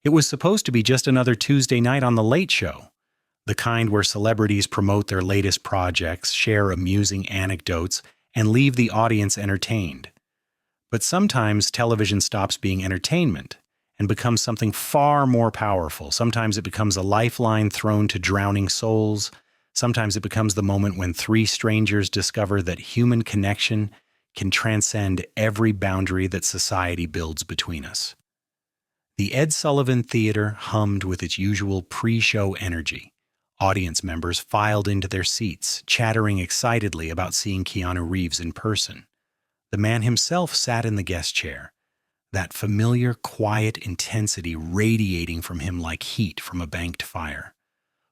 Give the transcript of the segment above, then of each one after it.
It was supposed to be just another Tuesday night on The Late Show, the kind where celebrities promote their latest projects, share amusing anecdotes, and leave the audience entertained. But sometimes television stops being entertainment and becomes something far more powerful. Sometimes it becomes a lifeline thrown to drowning souls. Sometimes it becomes the moment when three strangers discover that human connection can transcend every boundary that society builds between us. The Ed Sullivan Theater hummed with its usual pre-show energy. Audience members filed into their seats, chattering excitedly about seeing Keanu Reeves in person. The man himself sat in the guest chair, that familiar, quiet intensity radiating from him like heat from a banked fire.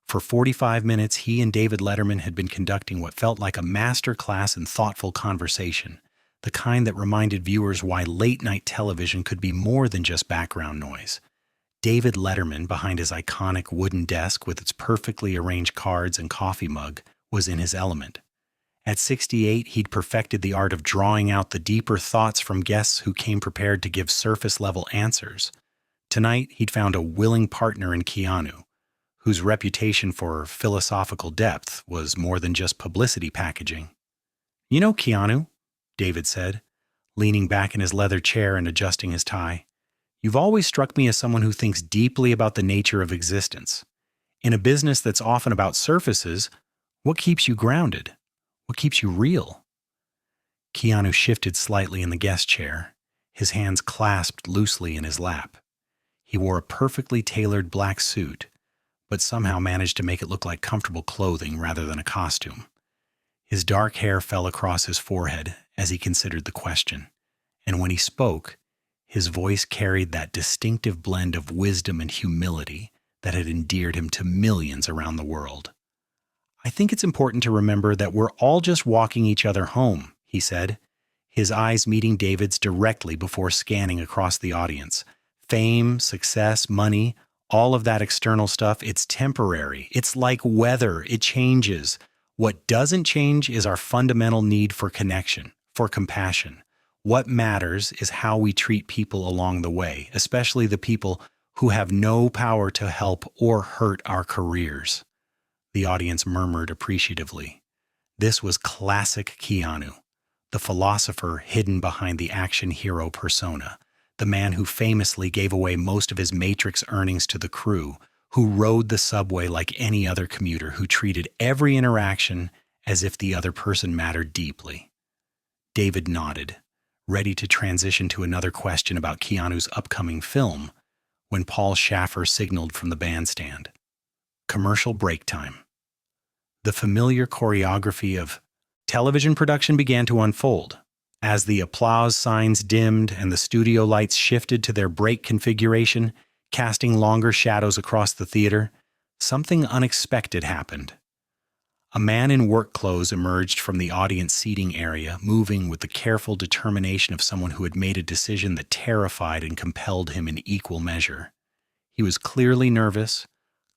For 45 minutes, he and David Letterman had been conducting what felt like a master class in thoughtful conversation, the kind that reminded viewers why late-night television could be more than just background noise. David Letterman, behind his iconic wooden desk with its perfectly arranged cards and coffee mug, was in his element. At 68, he'd perfected the art of drawing out the deeper thoughts from guests who came prepared to give surface-level answers. Tonight, he'd found a willing partner in Keanu, whose reputation for philosophical depth was more than just publicity packaging. "You know, Keanu," David said, leaning back in his leather chair and adjusting his tie, "you've always struck me as someone who thinks deeply about the nature of existence. In a business that's often about surfaces, what keeps you grounded? What keeps you real?" Keanu shifted slightly in the guest chair, his hands clasped loosely in his lap. He wore a perfectly tailored black suit, but somehow managed to make it look like comfortable clothing rather than a costume. His dark hair fell across his forehead as he considered the question, and when he spoke, his voice carried that distinctive blend of wisdom and humility that had endeared him to millions around the world. "I think it's important to remember that we're all just walking each other home," he said, his eyes meeting David's directly before scanning across the audience. "Fame, success, money, all of that external stuff, it's temporary. It's like weather. It changes. What doesn't change is our fundamental need for connection, for compassion. What matters is how we treat people along the way, especially the people who have no power to help or hurt our careers." The audience murmured appreciatively. This was classic Keanu, the philosopher hidden behind the action hero persona, the man who famously gave away most of his Matrix earnings to the crew, who rode the subway like any other commuter, who treated every interaction as if the other person mattered deeply. David nodded, ready to transition to another question about Keanu's upcoming film, when Paul Schaffer signaled from the bandstand. Commercial break time. The familiar choreography of television production began to unfold. As the applause signs dimmed and the studio lights shifted to their break configuration, casting longer shadows across the theater, something unexpected happened. A man in work clothes emerged from the audience seating area, moving with the careful determination of someone who had made a decision that terrified and compelled him in equal measure. He was clearly nervous,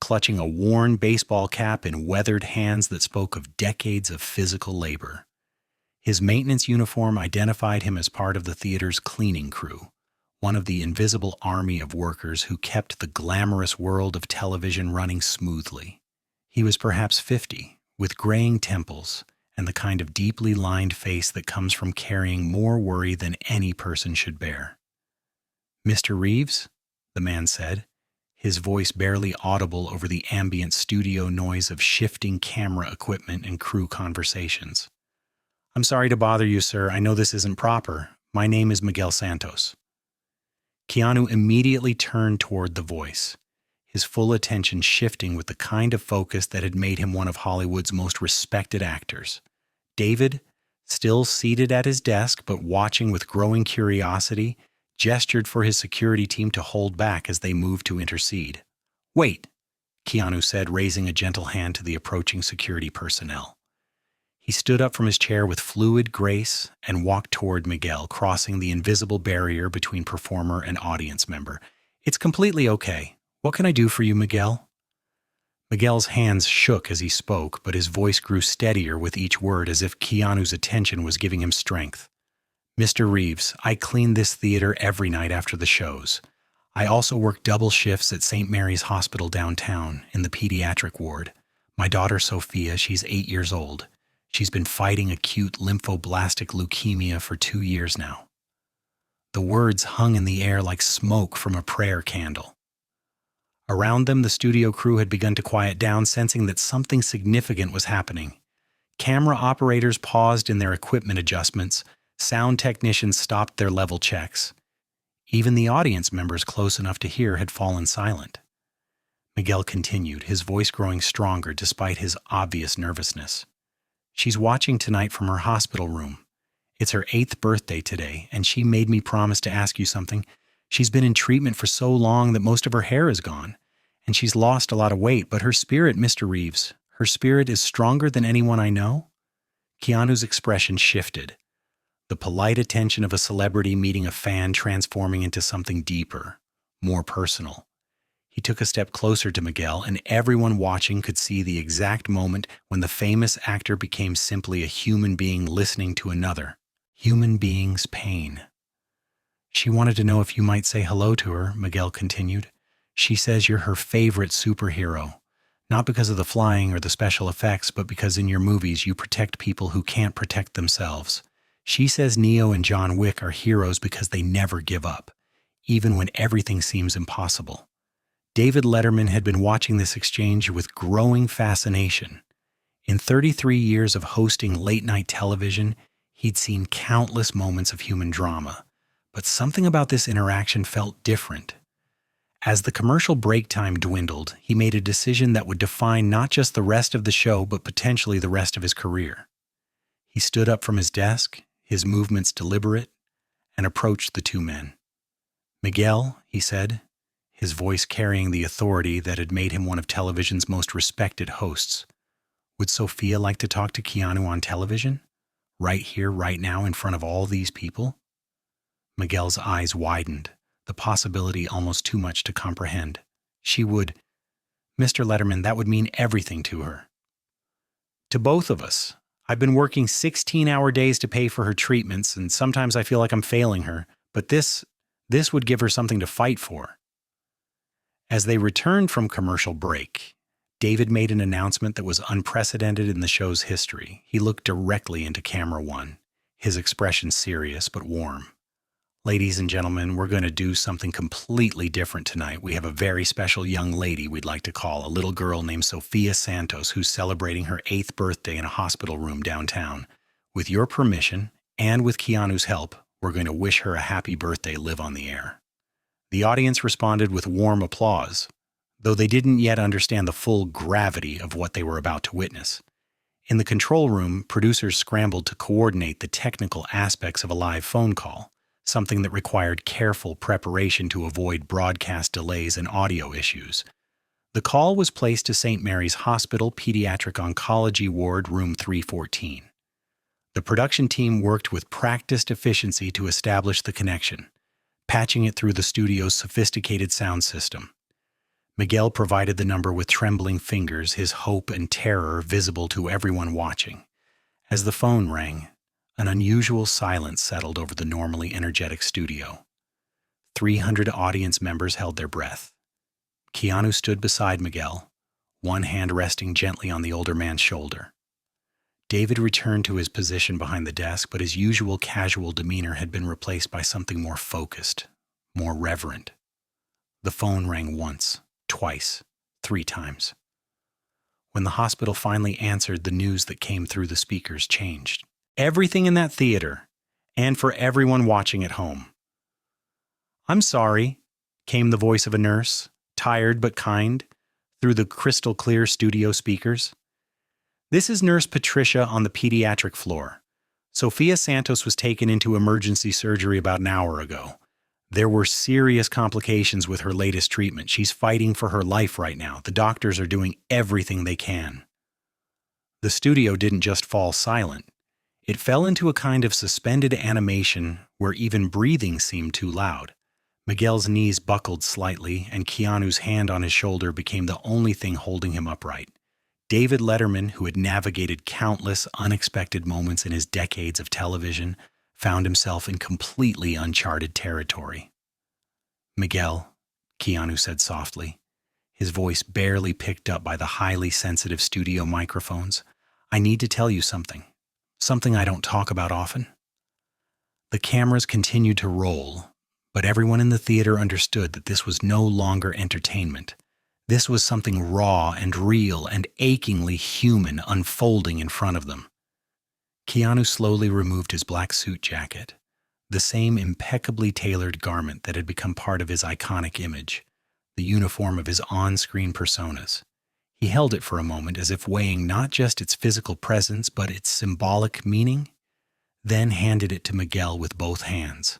clutching a worn baseball cap in weathered hands that spoke of decades of physical labor. His maintenance uniform identified him as part of the theater's cleaning crew, one of the invisible army of workers who kept the glamorous world of television running smoothly. He was perhaps 50, with graying temples and the kind of deeply lined face that comes from carrying more worry than any person should bear. "Mr. Reeves?" the man said, his voice barely audible over the ambient studio noise of shifting camera equipment and crew conversations. "I'm sorry to bother you, sir. I know this isn't proper. My name is Miguel Santos." Keanu immediately turned toward the voice, his full attention shifting with the kind of focus that had made him one of Hollywood's most respected actors. David, still seated at his desk but watching with growing curiosity, gestured for his security team to hold back as they moved to intercede. "Wait," Keanu said, raising a gentle hand to the approaching security personnel. He stood up from his chair with fluid grace and walked toward Miguel, crossing the invisible barrier between performer and audience member. "It's completely okay. What can I do for you, Miguel?" Miguel's hands shook as he spoke, but his voice grew steadier with each word as if Keanu's attention was giving him strength. "Mr. Reeves, I clean this theater every night after the shows. I also work double shifts at St. Mary's Hospital downtown in the pediatric ward. My daughter Sofia, she's 8 years old. She's been fighting acute lymphoblastic leukemia for 2 years now." The words hung in the air like smoke from a prayer candle. Around them, the studio crew had begun to quiet down, sensing that something significant was happening. Camera operators paused in their equipment adjustments. Sound technicians stopped their level checks. Even the audience members close enough to hear had fallen silent. Miguel continued, his voice growing stronger despite his obvious nervousness. "She's watching tonight from her hospital room. It's her 8th birthday today, and she made me promise to ask you something. She's been in treatment for so long that most of her hair is gone, and she's lost a lot of weight, but her spirit, Mr. Reeves, her spirit is stronger than anyone I know." Keanu's expression shifted. The polite attention of a celebrity meeting a fan transforming into something deeper, more personal. He took a step closer to Miguel, and everyone watching could see the exact moment when the famous actor became simply a human being listening to another human being's pain. "She wanted to know if you might say hello to her," Miguel continued. "She says you're her favorite superhero, not because of the flying or the special effects, but because in your movies you protect people who can't protect themselves. She says Neo and John Wick are heroes because they never give up, even when everything seems impossible." David Letterman had been watching this exchange with growing fascination. In 33 years of hosting late-night television, he'd seen countless moments of human drama, but something about this interaction felt different. As the commercial break time dwindled, he made a decision that would define not just the rest of the show, but potentially the rest of his career. He stood up from his desk, his movements deliberate, and approached the two men. "Miguel," he said, his voice carrying the authority that had made him one of television's most respected hosts, "would Sofia like to talk to Keanu on television? Right here, right now, in front of all these people?" Miguel's eyes widened, the possibility almost too much to comprehend. "She would. Mr. Letterman, that would mean everything to her." "To both of us. I've been working 16-hour days to pay for her treatments, and sometimes I feel like I'm failing her, but this would give her something to fight for." As they returned from commercial break, David made an announcement that was unprecedented in the show's history. He looked directly into camera one, his expression serious but warm. "Ladies and gentlemen, we're going to do something completely different tonight. We have a very special young lady we'd like to call, a little girl named Sofia Santos, who's celebrating her 8th birthday in a hospital room downtown. With your permission, and with Keanu's help, we're going to wish her a happy birthday live on the air." The audience responded with warm applause, though they didn't yet understand the full gravity of what they were about to witness. In the control room, producers scrambled to coordinate the technical aspects of a live phone call, something that required careful preparation to avoid broadcast delays and audio issues. The call was placed to St. Mary's Hospital Pediatric Oncology Ward, Room 314. The production team worked with practiced efficiency to establish the connection, patching it through the studio's sophisticated sound system. Miguel provided the number with trembling fingers, his hope and terror visible to everyone watching. As the phone rang, an unusual silence settled over the normally energetic studio. 300 audience members held their breath. Keanu stood beside Miguel, one hand resting gently on the older man's shoulder. David returned to his position behind the desk, but his usual casual demeanor had been replaced by something more focused, more reverent. The phone rang once, twice, 3 times. When the hospital finally answered, the news that came through the speakers changed. Everything in that theater, and for everyone watching at home. "I'm sorry," came the voice of a nurse, tired but kind, through the crystal-clear studio speakers. "This is Nurse Patricia on the pediatric floor. Sofia Santos was taken into emergency surgery about an hour ago. There were serious complications with her latest treatment. She's fighting for her life right now. The doctors are doing everything they can." The studio didn't just fall silent. It fell into a kind of suspended animation where even breathing seemed too loud. Miguel's knees buckled slightly, and Keanu's hand on his shoulder became the only thing holding him upright. David Letterman, who had navigated countless unexpected moments in his decades of television, found himself in completely uncharted territory. "Miguel," Keanu said softly, his voice barely picked up by the highly sensitive studio microphones. I need to tell you something. Something I don't talk about often. The cameras continued to roll, but everyone in the theater understood that this was no longer entertainment. This was something raw and real and achingly human unfolding in front of them. Keanu slowly removed his black suit jacket, the same impeccably tailored garment that had become part of his iconic image, the uniform of his on-screen personas. He held it for a moment as if weighing not just its physical presence but its symbolic meaning, then handed it to Miguel with both hands,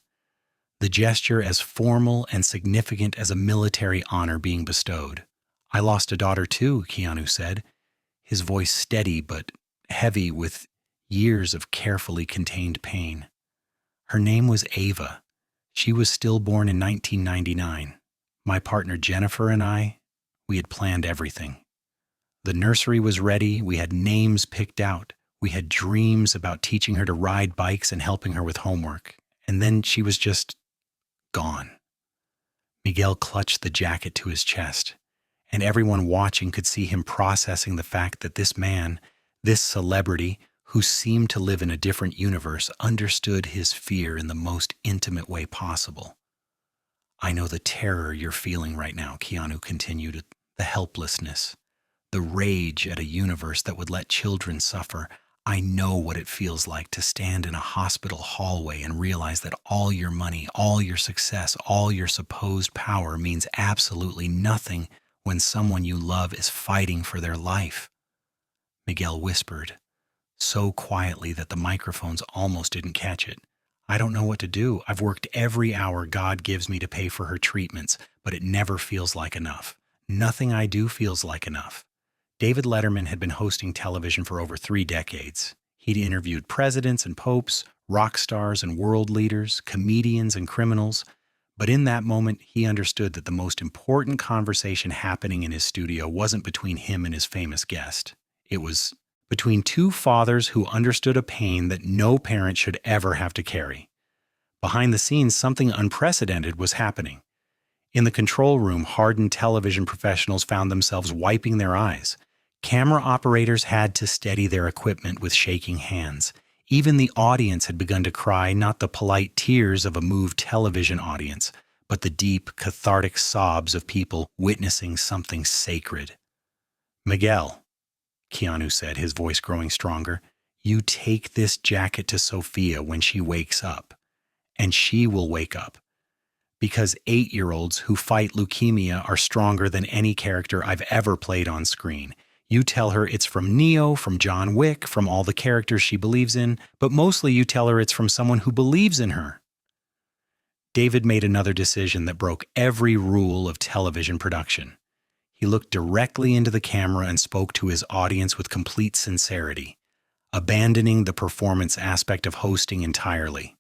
the gesture as formal and significant as a military honor being bestowed. I lost a daughter too, Keanu said, his voice steady but heavy with years of carefully contained pain. Her name was Ava. She was stillborn in 1999. My partner Jennifer and I, we had planned everything. The nursery was ready, we had names picked out, we had dreams about teaching her to ride bikes and helping her with homework, and then she was just gone. Miguel clutched the jacket to his chest, and everyone watching could see him processing the fact that this man, this celebrity, who seemed to live in a different universe, understood his fear in the most intimate way possible. I know the terror you're feeling right now, Keanu continued, the helplessness, the rage at a universe that would let children suffer. I know what it feels like to stand in a hospital hallway and realize that all your money, all your success, all your supposed power means absolutely nothing when someone you love is fighting for their life. Miguel whispered, so quietly that the microphones almost didn't catch it. I don't know what to do. I've worked every hour God gives me to pay for her treatments, but it never feels like enough. Nothing I do feels like enough. David Letterman had been hosting television for over 3 decades. He'd interviewed presidents and popes, rock stars and world leaders, comedians and criminals. But in that moment, he understood that the most important conversation happening in his studio wasn't between him and his famous guest. It was between 2 fathers who understood a pain that no parent should ever have to carry. Behind the scenes, something unprecedented was happening. In the control room, hardened television professionals found themselves wiping their eyes. Camera operators had to steady their equipment with shaking hands. Even the audience had begun to cry, not the polite tears of a moved television audience, but the deep, cathartic sobs of people witnessing something sacred. Miguel, Keanu said, his voice growing stronger, you take this jacket to Sofia when she wakes up, and she will wake up. Because 8-year-olds who fight leukemia are stronger than any character I've ever played on screen. You tell her it's from Neo, from John Wick, from all the characters she believes in, but mostly you tell her it's from someone who believes in her. David made another decision that broke every rule of television production. He looked directly into the camera and spoke to his audience with complete sincerity, abandoning the performance aspect of hosting entirely.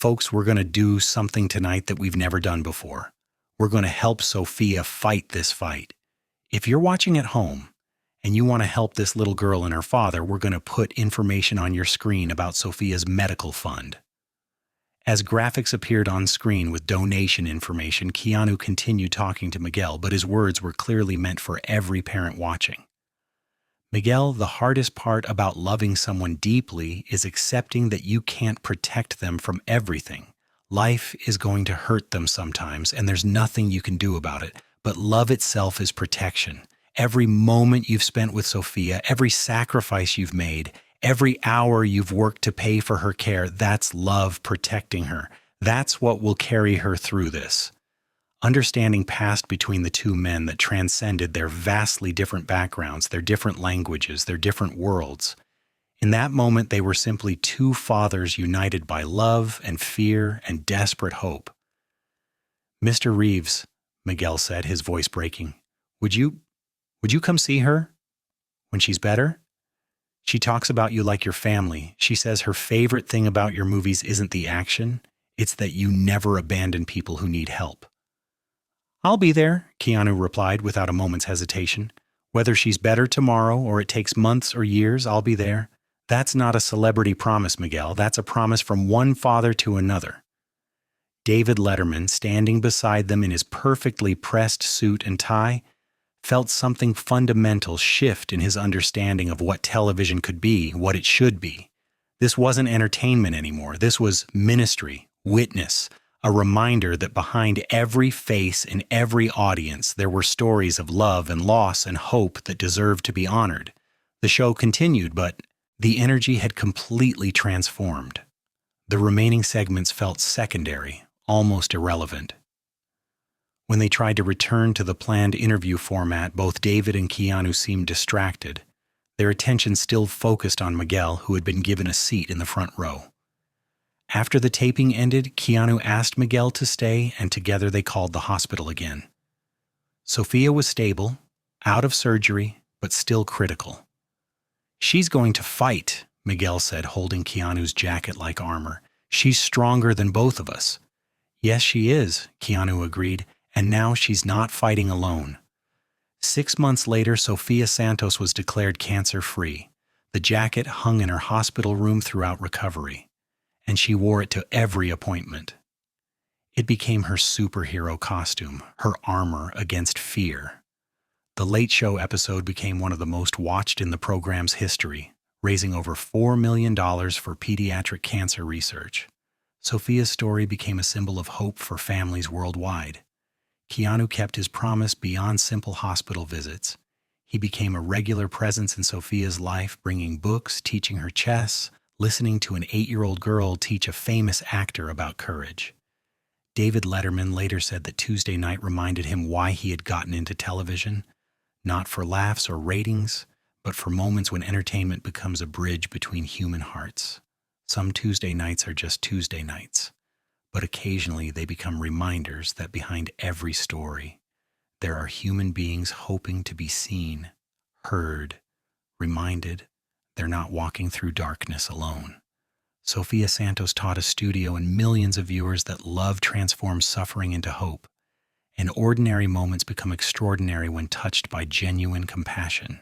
Folks, we're going to do something tonight that we've never done before. We're going to help Sofia fight this fight. If you're watching at home and you want to help this little girl and her father, we're going to put information on your screen about Sofia's medical fund. As graphics appeared on screen with donation information, Keanu continued talking to Miguel, but his words were clearly meant for every parent watching. Miguel, the hardest part about loving someone deeply is accepting that you can't protect them from everything. Life is going to hurt them sometimes, and there's nothing you can do about it. But love itself is protection. Every moment you've spent with Sofia, every sacrifice you've made, every hour you've worked to pay for her care, that's love protecting her. That's what will carry her through this. Understanding passed between the 2 men that transcended their vastly different backgrounds, their different languages, their different worlds. In that moment, they were simply 2 fathers united by love and fear and desperate hope. Mr. Reeves, Miguel said, his voice breaking, would you come see her when she's better? She talks about you like your family. She says her favorite thing about your movies isn't the action, it's that you never abandon people who need help. I'll be there, Keanu replied without a moment's hesitation. Whether she's better tomorrow or it takes months or years, I'll be there. That's not a celebrity promise, Miguel. That's a promise from one father to another. David Letterman, standing beside them in his perfectly pressed suit and tie, felt something fundamental shift in his understanding of what television could be, what it should be. This wasn't entertainment anymore. This was ministry, witness, a reminder that behind every face in every audience there were stories of love and loss and hope that deserved to be honored. The show continued, but the energy had completely transformed. The remaining segments felt secondary, almost irrelevant. When they tried to return to the planned interview format, both David and Keanu seemed distracted, their attention still focused on Miguel, who had been given a seat in the front row. After the taping ended, Keanu asked Miguel to stay, and together they called the hospital again. Sofia was stable, out of surgery, but still critical. "She's going to fight," Miguel said, holding Keanu's jacket like armor. "She's stronger than both of us." "Yes, she is," Keanu agreed, "and now she's not fighting alone." 6 months later, Sofia Santos was declared cancer-free. The jacket hung in her hospital room throughout recovery, and she wore it to every appointment. It became her superhero costume, her armor against fear. The Late Show episode became one of the most watched in the program's history, raising over $4 million for pediatric cancer research. Sofia's story became a symbol of hope for families worldwide. Keanu kept his promise beyond simple hospital visits. He became a regular presence in Sofia's life, bringing books, teaching her chess, listening to an 8-year-old girl teach a famous actor about courage. David Letterman later said that Tuesday Night reminded him why he had gotten into television, not for laughs or ratings, but for moments when entertainment becomes a bridge between human hearts. Some Tuesday nights are just Tuesday nights, but occasionally they become reminders that behind every story, there are human beings hoping to be seen, heard, reminded they're not walking through darkness alone. Sofia Santos taught a studio and millions of viewers that love transforms suffering into hope, and ordinary moments become extraordinary when touched by genuine compassion.